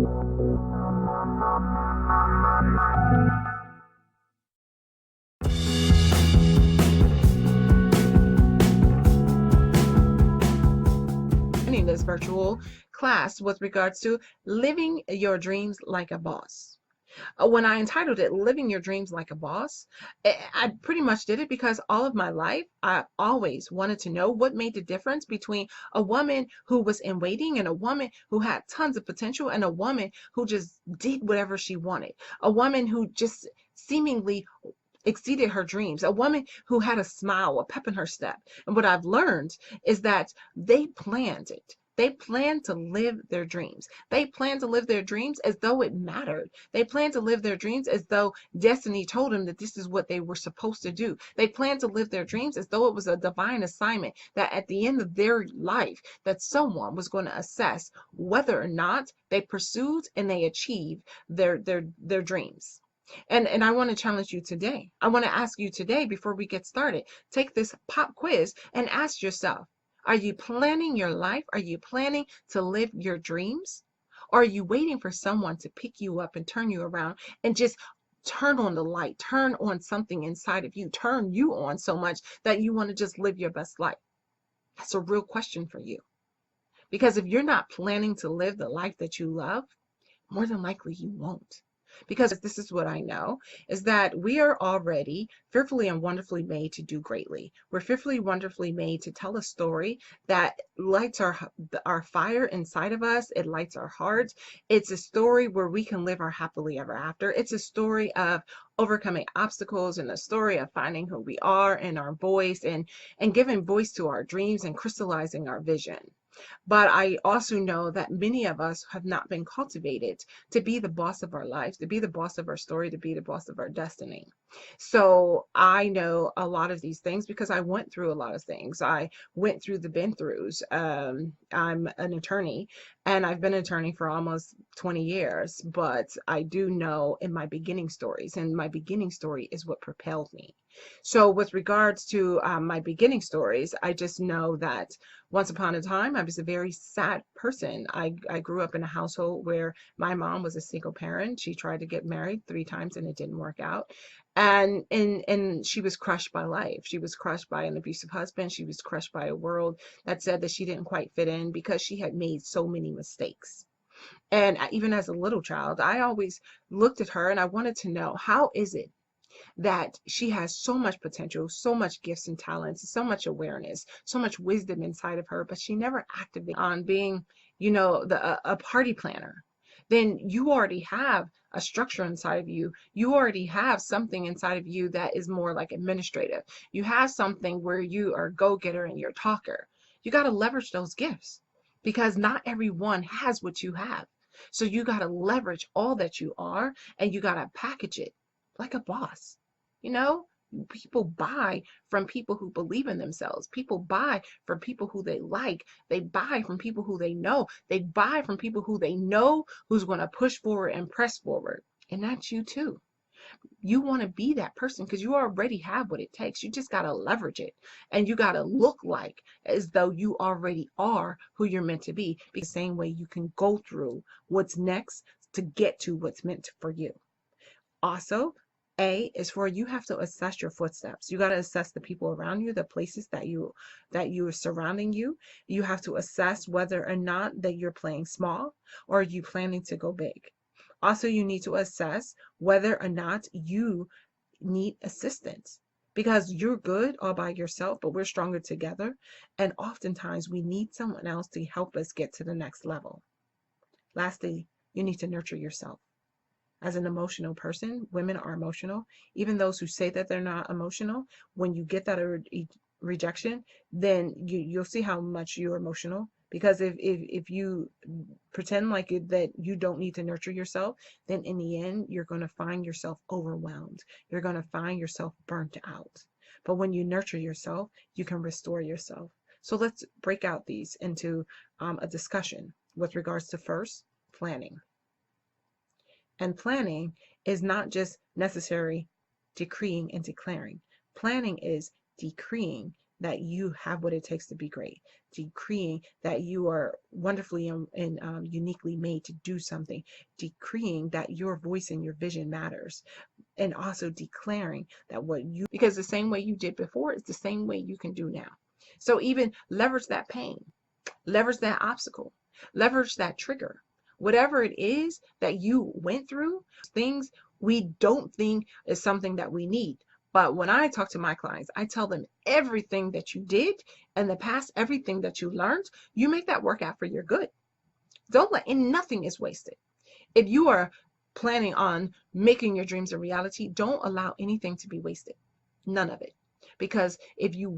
This virtual class with regards to living your dreams like a boss. When I entitled it Living Your Dreams Like a Boss, I pretty much did it because all of my life I always wanted to know what made the difference between a woman who was in waiting and a woman who had tons of potential and a woman who just did whatever she wanted, a woman who just seemingly exceeded her dreams, a woman who had a smile, a pep in her step. And what I've learned is that they planned it. They planned to live their dreams. They planned to live their dreams as though it mattered. They planned to live their dreams as though destiny told them that this is what they were supposed to do. They planned to live their dreams as though it was a divine assignment, that at the end of their life, that someone was going to assess whether or not they pursued and they achieved their dreams. And I want to challenge you today. I want to ask you today, before we get started, take this pop quiz and ask yourself, are you planning your life? Are you planning to live your dreams? Or are you waiting for someone to pick you up and turn you around and just turn on the light, turn on something inside of you, turn you on so much that you want to just live your best life? That's a real question for you. Because if you're not planning to live the life that you love, more than likely you won't. Because this is what I know, is that we are already fearfully and wonderfully made to do greatly. We're fearfully wonderfully made to tell a story that lights our fire inside of us. It lights our hearts. It's a story where we can live our happily ever after. It's a story of overcoming obstacles and a story of finding who we are and our voice and giving voice to our dreams and crystallizing our vision. But I also know that many of us have not been cultivated to be the boss of our lives, to be the boss of our story, to be the boss of our destiny. So I know a lot of these things because I went through a lot of things. I went through the been-throughs. I'm an attorney, and I've been an attorney for almost 20 years, but I do know in my beginning stories, and my beginning story is what propelled me. So with regards to my beginning stories, I just know that once upon a time, I was a very sad person. I grew up in a household where my mom was a single parent. She tried to get married 3 times and it didn't work out. And she was crushed by life. She was crushed by an abusive husband. She was crushed by a world that said that she didn't quite fit in because she had made so many mistakes. And even as a little child, I always looked at her and I wanted to know, how is it that she has so much potential, so much gifts and talents, so much awareness, so much wisdom inside of her, but she never activated on being, a party planner? Then you already have a structure inside of you. You already have something inside of you that is more like administrative. You have something where you are a go-getter and you're a talker. You got to leverage those gifts because not everyone has what you have. So you got to leverage all that you are and you got to package it like a boss. You know, people buy from people who believe in themselves. People buy from people who they like. They buy from people who they know. They buy from people who they know who's going to push forward and press forward. And that's you too. You want to be that person because you already have what it takes. You just got to leverage it. And you got to look like as though you already are who you're meant to be. Because the same way you can go through what's next to get to what's meant for you. Also, A is for you have to assess your footsteps. You got to assess the people around you, the places that you are surrounding you. You have to assess whether or not that you're playing small or are you planning to go big. Also, you need to assess whether or not you need assistance because you're good all by yourself, but we're stronger together. And oftentimes we need someone else to help us get to the next level. Lastly, you need to nurture yourself. As an emotional person, women are emotional. Even those who say that they're not emotional, when you get that rejection, then you'll see how much you're emotional. Because if you pretend like that you don't need to nurture yourself, then in the end, you're going to find yourself overwhelmed. You're going to find yourself burnt out. But when you nurture yourself, you can restore yourself. So let's break out these into a discussion with regards to first, planning. And planning is not just necessary decreeing and declaring. Planning is decreeing that you have what it takes to be great, decreeing that you are wonderfully and uniquely made to do something, decreeing that your voice and your vision matters, and also declaring that what you, because the same way you did before is the same way you can do now. So even leverage that pain, leverage that obstacle, leverage that trigger, whatever it is that you went through, things we don't think is something that we need. But when I talk to my clients, I tell them everything that you did in the past, everything that you learned, you make that work out for your good. Don't let, and nothing is wasted. If you are planning on making your dreams a reality, don't allow anything to be wasted. None of it. Because if you